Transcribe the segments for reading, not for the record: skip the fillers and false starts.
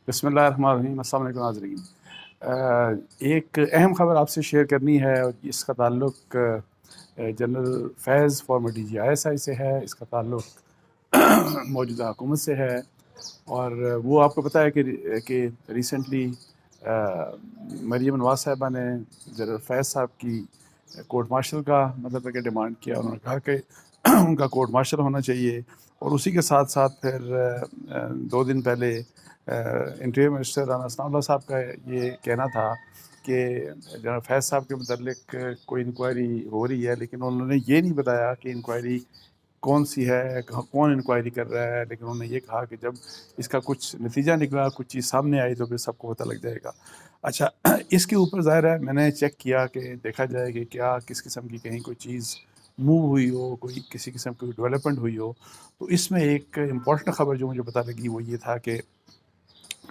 बिस्मिल्लाहिर्रहमानिर्रहीम। अस्सलाम वालेकुम नाज़रीन। एक अहम ख़बर आपसे शेयर करनी है और इसका ताल्लुक़ जनरल फैज़ फॉर्मर DG ISI से है। इसका ताल्लुक़ मौजूदा हुकूमत से है और वो आपको पता है कि रिसेंटली मरीम नवाज़ साहिबा ने जनरल फैज़ साहब की कोर्ट मार्शल का मतलब है कि डिमांड किया। उन्होंने कहा कि उनका कोर्ट मार्शल होना चाहिए और उसी के साथ साथ फिर 2 दिन पहले इंटीरियर मिनिस्टर राना असानाउल्लाह साहब का ये कहना था कि जनरल फैज़ साहब के मतलब कोई इंक्वायरी हो रही है, लेकिन उन्होंने ये नहीं बताया कि इंक्वायरी कौन सी है, कौन इंक्वायरी कर रहा है। लेकिन उन्होंने ये कहा कि जब इसका कुछ नतीजा निकला, कुछ चीज़ सामने आई तो फिर सबको पता लग जाएगा। अच्छा, इसके ऊपर ज़ाहिर है मैंने चेक किया कि देखा जाए कि क्या किस किस्म की कहीं कोई चीज़ मूव हुई हो, कोई किसी किस्म की डेवलपमेंट हुई हो। तो इसमें एक इम्पॉर्टेंट ख़बर जो मुझे पता लगी वो ये था कि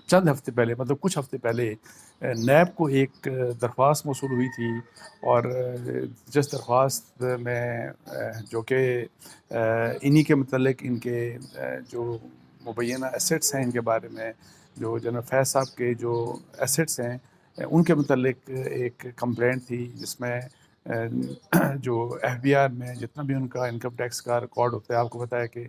चंद हफ़्ते पहले मतलब कुछ हफ़्ते पहले नैब को एक दरख्वास्त मौसूल हुई थी और जिस दरख्वास्त में जो कि इन्हीं के मतलब इनके जो मुबैना एसेट्स हैं इनके बारे में, जो जनरल फैज़ साहब के जो एसेट्स हैं उनके मतलब एक कंप्लेंट थी जिसमें जो FBI में जितना भी उनका इनकम टैक्स का रिकॉर्ड होता है, आपको पता है कि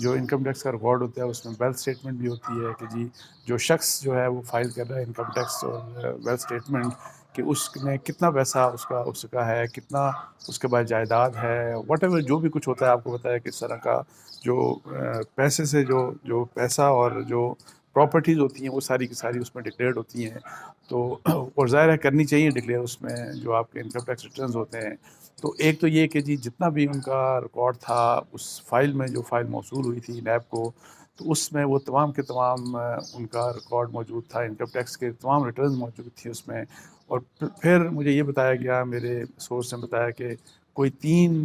जो इनकम टैक्स का रिकॉर्ड होता है उसमें वेल्थ स्टेटमेंट भी होती है कि जी जो शख्स जो है वो फाइल कर रहा है इनकम टैक्स और वेल्थ स्टेटमेंट कि उसने कितना पैसा उसका है, कितना उसके पास जायदाद है, व्हाटएवर जो भी कुछ होता है। आपको पता है किस तरह का जो पैसे से जो जो पैसा और जो प्रॉपर्टीज़ होती हैं वो सारी की सारी उसमें डिक्लेयर्ड होती हैं। तो और ज़ाहिर है करनी चाहिए डिक्लेयर उसमें जो आपके इनकम टैक्स रिटर्न्स होते हैं। तो एक तो ये कि जी जितना भी उनका रिकॉर्ड था उस फाइल में, जो फाइल मौसूल हुई थी नैब को, तो उसमें वो तमाम के तमाम उनका रिकॉर्ड मौजूद था, इनकम टैक्स के तमाम रिटर्न्स मौजूद थी उसमें। और फिर मुझे ये बताया गया, मेरे सोर्स ने बताया कि कोई 3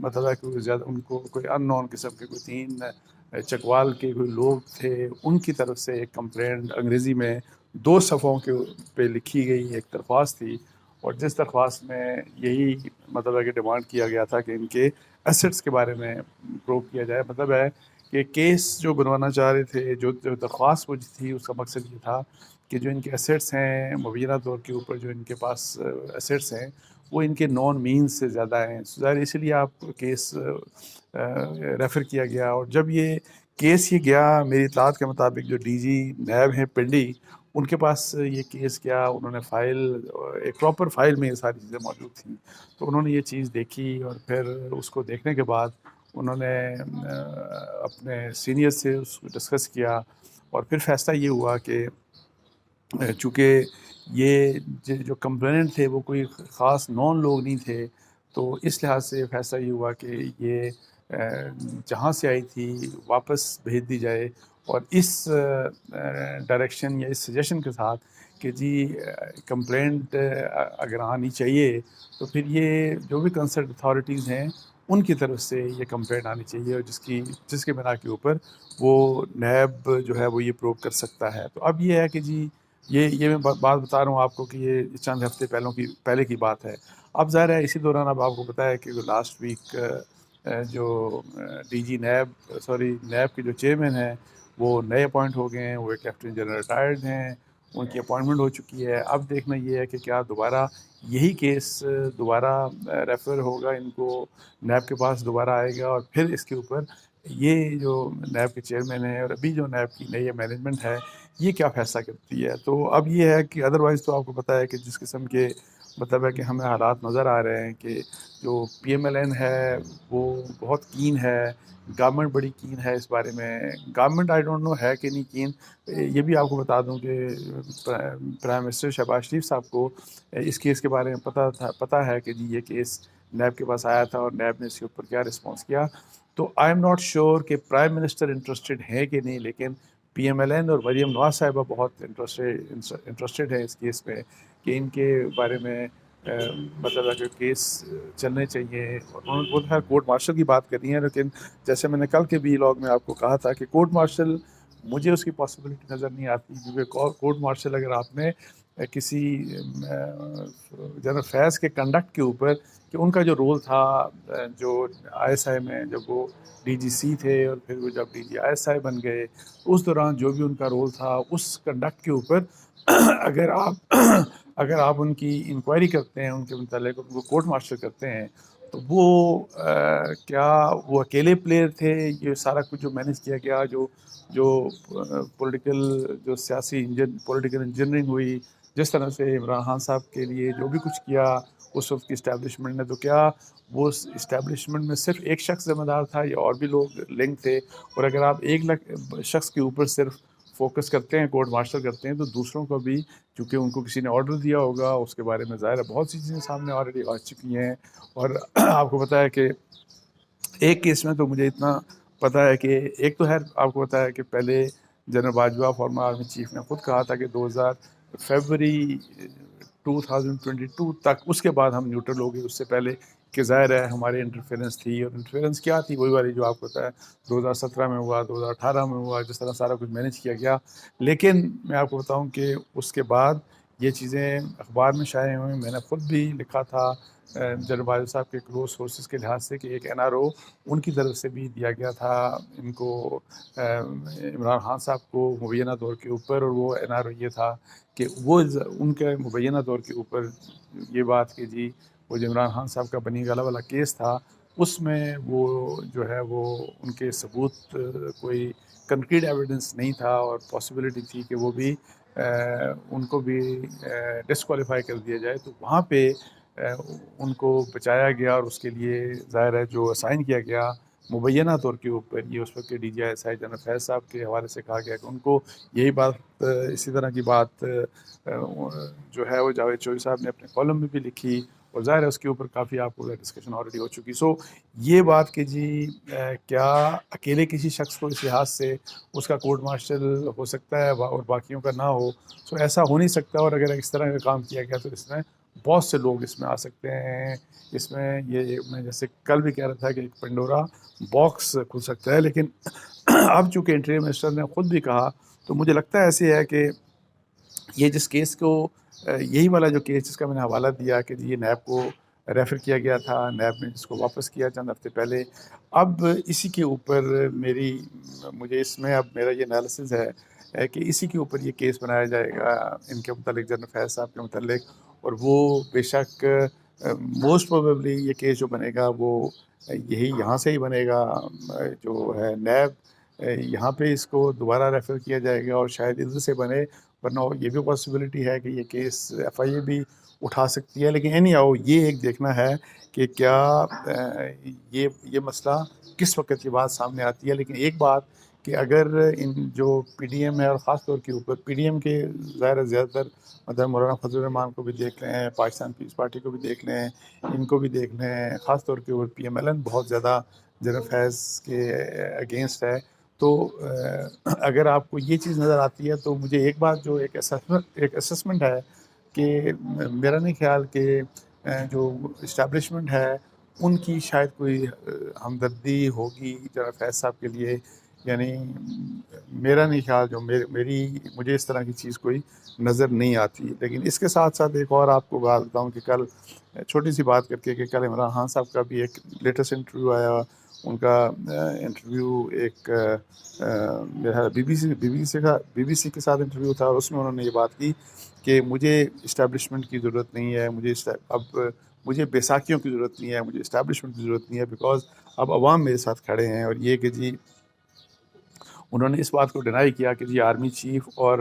मतलब है कि ज़्यादा उनको कोई अननोन किस्म के कोई 3 चकवाल के कोई लोग थे, उनकी तरफ से एक कंप्लेंट अंग्रेज़ी में 2 सफ़ों के पे लिखी गई एक दरख्वास्त थी और जिस दरख्वास्त में यही मतलब है कि डिमांड किया गया था कि इनके एसेट्स के बारे में प्रूव किया जाए। मतलब है कि केस जो बनवाना चाह रहे थे, जो दरख्वास्त वो थी उसका मकसद ये था कि जो इनके एसेट्स हैं मुबैना तौर के ऊपर जो इनके पास एसेट्स हैं वो इनके नॉन मीन्स से ज़्यादा हैं। ज़ाहिर इसीलिए आप केस रेफ़र किया गया और जब ये केस ये गया, मेरी इत्तलात के मुताबिक जो DG नैब हैं पिंडी, उनके पास ये केस गया, उन्होंने फ़ाइल एक प्रॉपर फ़ाइल में ये सारी चीज़ें मौजूद थी। तो उन्होंने ये चीज़ देखी और फिर उसको देखने के बाद उन्होंने अपने सीनियर से उसको डिस्कस किया और फिर फ़ैसला ये हुआ कि चूँकि ये जो कंप्लेनेंट थे वो कोई ख़ास नॉन लोग नहीं थे, तो इस लिहाज से फ़ैसला ये हुआ कि ये जहाँ से आई थी वापस भेज दी जाए और इस डायरेक्शन या इस सजेशन के साथ कि जी कंप्लेंट अगर आनी चाहिए तो फिर ये जो भी कंसर्न अथॉरिटीज़ हैं उनकी तरफ से ये कंप्लेंट आनी चाहिए और जिसके बिना के ऊपर वो नैब जो है वो ये प्रूव कर सकता है। तो अब ये है कि जी ये मैं बात बता रहा हूँ आपको कि ये चंद हफ्ते पहले की बात है। अब ज़ाहिर है इसी दौरान अब आपको पता है कि जो लास्ट वीक जो DG नैब सॉरी नैब के जो चेयरमैन हैं वो नए अपॉइंट हो गए हैं, वो एक लेफ्टिनेंट जनरल रिटायर्ड हैं, उनकी अपॉइंटमेंट हो चुकी है। अब देखना ये है कि क्या दोबारा यही केस दोबारा रेफ़र होगा इनको, नैब के पास दोबारा आएगा और फिर इसके ऊपर ये जो नैब के चेयरमैन हैं और अभी जो नैब की नई मैनेजमेंट है ये क्या फ़ैसला करती है। तो अब ये है कि अदरवाइज़ तो आपको पता है कि जिस किस्म के मतलब है कि हमें हालात नज़र आ रहे हैं कि जो PMLN है वो बहुत कीन है, गवर्नमेंट बड़ी कीन है इस बारे में। गवर्नमेंट आई डोंट नो है कि नहीं कीन। ये भी आपको बता दूं कि प्राइम मिनिस्टर शहबाज शरीफ साहब को इस केस के बारे में पता है कि जी ये केस नैब के पास आया था और नैब ने इसके ऊपर क्या रिस्पॉन्स किया। तो आई एम नॉट श्योर कि प्राइम मिनिस्टर इंटरेस्टेड है कि नहीं, लेकिन PMLN और मरीम नवाज़ साहिबा बहुत इंटरेस्टेड है इस केस में कि इनके बारे में मतलब है कि केस चलने चाहिए। और उन्होंने वो खैर कोर्ट मार्शल की बात करी है, लेकिन जैसे मैंने कल के व्लॉग में आपको कहा था कि कोर्ट मार्शल मुझे उसकी पॉसिबिलिटी नज़र नहीं आती, क्योंकि कोर्ट मार्शल अगर आपने किसी जनरल फैज़ के कंडक्ट के ऊपर कि उनका जो रोल था जो आईएसआई में जब वो डीजीसी थे और फिर वो जब डीजी आईएसआई बन गए, उस दौरान जो भी उनका रोल था उस कंडक्ट के ऊपर अगर आप अगर आप उनकी इंक्वायरी करते हैं, उनके मुतालिक उनको कोर्ट मार्शल करते हैं, तो वो क्या वो अकेले प्लेयर थे? ये सारा कुछ जो मैनेज किया गया, जो जो पॉलिटिकल जो सियासी पॉलिटिकल इंजीनियरिंग हुई, जिस तरह से इमरान खान साहब के लिए जो भी कुछ किया उस वक्त की इस्टेब्लिशमेंट ने, तो क्या वो इस्टेब्लिशमेंट में सिर्फ एक शख्स जिम्मेदार था या और भी लोग लिंक थे? और अगर आप एक लाख शख्स के ऊपर सिर्फ फोकस करते हैं, कोर्ट मार्शल करते हैं, तो दूसरों को भी, चूँकि उनको किसी ने ऑर्डर दिया होगा, उसके बारे में ज़ाहिर है बहुत सी चीज़ें सामने ऑलरेडी आ चुकी हैं। और आपको पता है कि एक केस में तो मुझे इतना पता है कि एक तो है, आपको पता है कि पहले general Bajwa farmer army chief ने खुद कहा था कि 2000 फरवरी 2022 तक, उसके बाद हम न्यूट्रल हो गए। उससे पहले कि ज़ाहिर है हमारी इंटरफेरेंस थी, और इंटरफेरेंस क्या थी? वही वाली जो आपको पता है 2017 में हुआ, 2018 में हुआ, जिस तरह सारा कुछ मैनेज किया गया। लेकिन मैं आपको बताऊं कि उसके बाद ये चीज़ें अखबार में शाये हुई, मैंने ख़ुद भी लिखा था जनरल बाजवा साहब के क्लोज सोर्सेज के लिहाज से कि एक एनआरओ उनकी तरफ से भी दिया गया था इनको, इमरान खान साहब को मुबैना दौर के ऊपर। और वो एनआरओ ये था कि वो उनके मुबैना दौर के ऊपर ये बात कि जी वो जो इमरान खान साहब का बनी गाला वाला केस था, उसमें वो जो है वो उनके सबूत कोई कंक्रीट एविडेंस नहीं था, और पॉसिबिलिटी थी कि वो भी उनको भी डिस्क्वालीफाई कर दिया जाए। तो वहाँ पे उनको बचाया गया, और उसके लिए ज़ाहिर है जो असाइन किया गया मुबैना तौर के ऊपर, ये उस वक्त के DGI जनरल फैज़ साहब के हवाले से कहा गया कि उनको यही बात, इसी तरह की बात जो है वो जावेद चौधरी साहब ने अपने कॉलम में भी लिखी, और ज़ाहिर है उसके ऊपर काफ़ी आपको डिस्कशन ऑलरेडी हो चुकी। सो ये बात कि जी क्या अकेले किसी शख्स को इस लिहाज से उसका कोर्ट मार्शल हो सकता है और बाकियों का ना हो, सो ऐसा हो नहीं सकता। और अगर इस तरह का काम किया गया तो इसमें बहुत से लोग इसमें आ सकते हैं। इसमें ये मैं जैसे कल भी कह रहा था कि एक पंडोरा बॉक्स खुल सकता है। लेकिन अब चूँकि इंटीरियर मिनिस्टर ने ख़ुद भी कहा, तो मुझे लगता है ऐसे है कि ये जिस केस को यही वाला जो केस जिसका मैंने हवाला दिया कि जी ये नैब को रेफ़र किया गया था, नैब ने जिसको वापस किया चंद हफ्ते पहले, अब इसी के ऊपर मुझे इसमें अब मेरा ये एनालिसिस है कि इसी के ऊपर ये केस बनाया जाएगा इनके मुतालिक, जनरल फैज़ साहब के मुतालिक। और वो बेशक मोस्ट प्रोबेबली ये केस जो बनेगा वो यही यहाँ से ही बनेगा, जो है नैब यहाँ पे इसको दोबारा रेफ़र किया जाएगा और शायद इधर से बने। वरना ये भी पॉसिबिलिटी है कि ये केस एफआईए भी उठा सकती है। लेकिन एनी हाउ ये एक देखना है कि क्या ये मसला किस वक्त की बात सामने आती है। लेकिन एक बात कि अगर इन जो पीडीएम है, और ख़ास तौर के ऊपर पीडीएम के ज़ाहिर ज़्यादातर मतलब मौलाना फजल रहमान को भी देख लें, पाकिस्तान पीस पार्टी को भी देख लें, इनको भी देख लें, ख़ास तौर के ऊपर PMLN बहुत ज़्यादा जनरल फैज़ के अगेंस्ट है। तो अगर आपको ये चीज़ नज़र आती है, तो मुझे एक बात जो एक असेसमेंट है कि मेरा नहीं ख्याल कि जो इस्टेब्लिशमेंट है उनकी शायद कोई हमदर्दी होगी जनरल फैज़ साहब के लिए। यानी मेरा नहीं ख्याल, जो मुझे इस तरह की चीज़ कोई नज़र नहीं आती। लेकिन इसके साथ साथ एक और आपको बात बताऊँ कि कल छोटी सी बात करके कि कल इमरान खान साहब का भी एक लेटेस्ट इंटरव्यू आया। उनका इंटरव्यू एक मेरा BBC के साथ इंटरव्यू था, और उसमें उन्होंने ये बात की कि मुझे इस्टेब्लिशमेंट की ज़रूरत नहीं है, मुझे बैसाखियों की ज़रूरत नहीं है, मुझे इस्टेब्लिशमेंट की ज़रूरत नहीं है, बिकॉज़ अब अवाम मेरे साथ खड़े हैं। और ये कि जी उन्होंने इस बात को डिनाई किया कि जी आर्मी चीफ़ और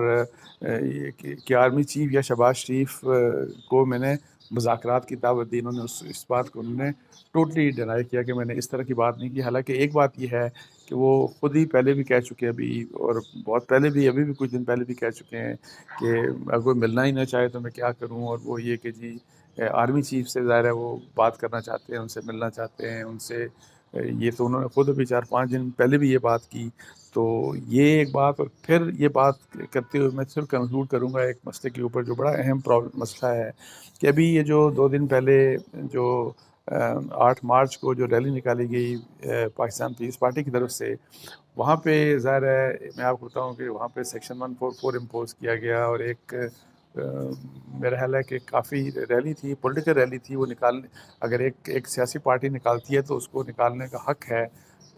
कि आर्मी चीफ़ या शहबाज शरीफ को मैंने मुज़ाकरात की दावत दी। उन्होंने इस बात को उन्होंने टोटली डिनाई किया कि मैंने इस तरह की बात नहीं की। हालांकि एक बात ये है कि वो ख़ुद ही पहले भी कह चुके हैं अभी, और बहुत पहले भी, अभी भी कुछ दिन पहले भी कह चुके हैं कि अगर कोई मिलना ही ना चाहे तो मैं क्या करूं। और वो ये कि जी आर्मी चीफ़ से ज़ाहिर है वो बात करना चाहते हैं, उनसे मिलना चाहते हैं, उनसे ये तो उन्होंने ख़ुद अभी 4-5 दिन पहले भी ये बात की। तो ये एक बात, और फिर ये बात करते हुए मैं सिर्फ कंक्लूड करूँगा एक मसले के ऊपर जो बड़ा अहम मसला है कि अभी ये जो 2 दिन पहले जो 8 मार्च को जो रैली निकाली गई पाकिस्तान पीस पार्टी की तरफ से, वहाँ पे ज़ाहिर है मैं आपको बताऊँ कि वहाँ पे सेक्शन 144 इम्पोज़ किया गया, और एक मेरा ख्याल है कि काफ़ी रैली थी, पॉलिटिकल रैली थी, वो निकाल अगर एक एक सियासी पार्टी निकालती है तो उसको निकालने का हक है।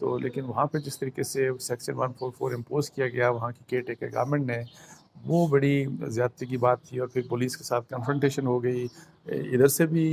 तो लेकिन वहाँ पे जिस तरीके से सेक्शन 144 इम्पोज़ किया गया वहाँ की केयर टेकर गवर्नमेंट ने, वो बड़ी ज़्यादती की बात थी और फिर पुलिस के साथ कन्फ्रंटेशन हो गई। इधर से भी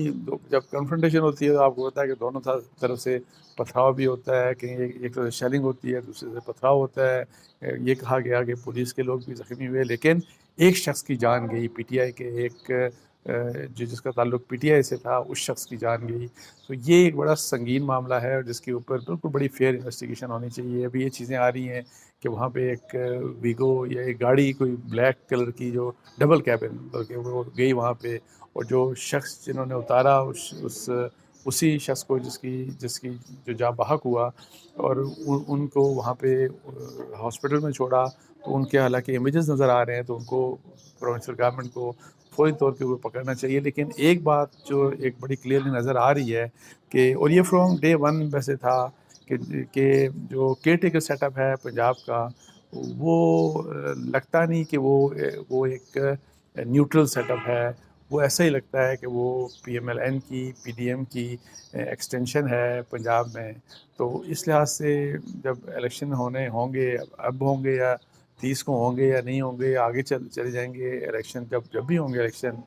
जब कन्फ्रंटेशन होती है तो आपको पता है कि दोनों तरफ से पथराव भी होता है, कहीं एक तरफ से शेलिंग होती है, दूसरे से पथराव होता है। ये कहा गया कि पुलिस के लोग भी ज़ख्मी हुए, लेकिन एक शख्स की जान गई, पीटीआई के एक जो जिसका ताल्लुक पीटीआई से था, उस शख्स की जान गई। तो ये एक बड़ा संगीन मामला है और जिसके ऊपर बिल्कुल बड़ी फेयर इन्वेस्टिगेशन होनी चाहिए। अभी ये चीज़ें आ रही हैं कि वहाँ पे एक वीगो या एक गाड़ी कोई ब्लैक कलर की जो डबल कैबिन बल्कि वो गई वहाँ पे, और जो शख्स जिन्होंने उतारा उसी शख्स को जिसकी जिसकी जो जाँ बहक हुआ, और उनको वहाँ पे हॉस्पिटल में छोड़ा। तो उनके हालांकि इमेजेस नज़र आ रहे हैं, तो उनको प्रोविंशियल गवर्नमेंट को फौरी तौर के ऊपर पकड़ना चाहिए। लेकिन एक बात जो एक बड़ी क्लियरली नज़र आ रही है कि, और ये फ्रॉम डे वन वैसे था कि जो केयर टेकर सेटअप है पंजाब का, वो लगता नहीं कि वो एक न्यूट्रल सेटअप है। वो ऐसा ही लगता है कि वो पीएमएलएन की, पीडीएम की एक्सटेंशन है पंजाब में। तो इस लिहाज से जब इलेक्शन होंगे, अब होंगे या 30 को होंगे या नहीं होंगे, या आगे चले जाएंगे इलेक्शन, जब भी होंगे इलेक्शन,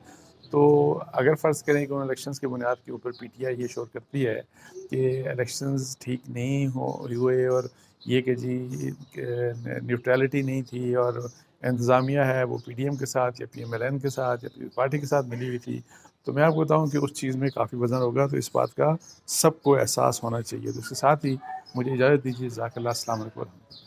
तो अगर फ़र्ज़ करें कि उन इलेक्शंस की बुनियाद के ऊपर पीटीआई ये शोर करती है कि इलेक्शंस ठीक नहीं हुए, और ये कि जी न्यूट्रलिटी नहीं थी और इंतज़ामिया है वो पीडीएम के साथ या पीएमएलएन के साथ या पीपल्स पार्टी के साथ मिली हुई थी, तो मैं आपको बताऊं कि उस चीज़ में काफ़ी वज़न होगा। तो इस बात का सबको एहसास होना चाहिए। तो उसके साथ ही मुझे इजाज़त दीजिए। ज़ाकल्लाह, अस्सलाम वालेकुम।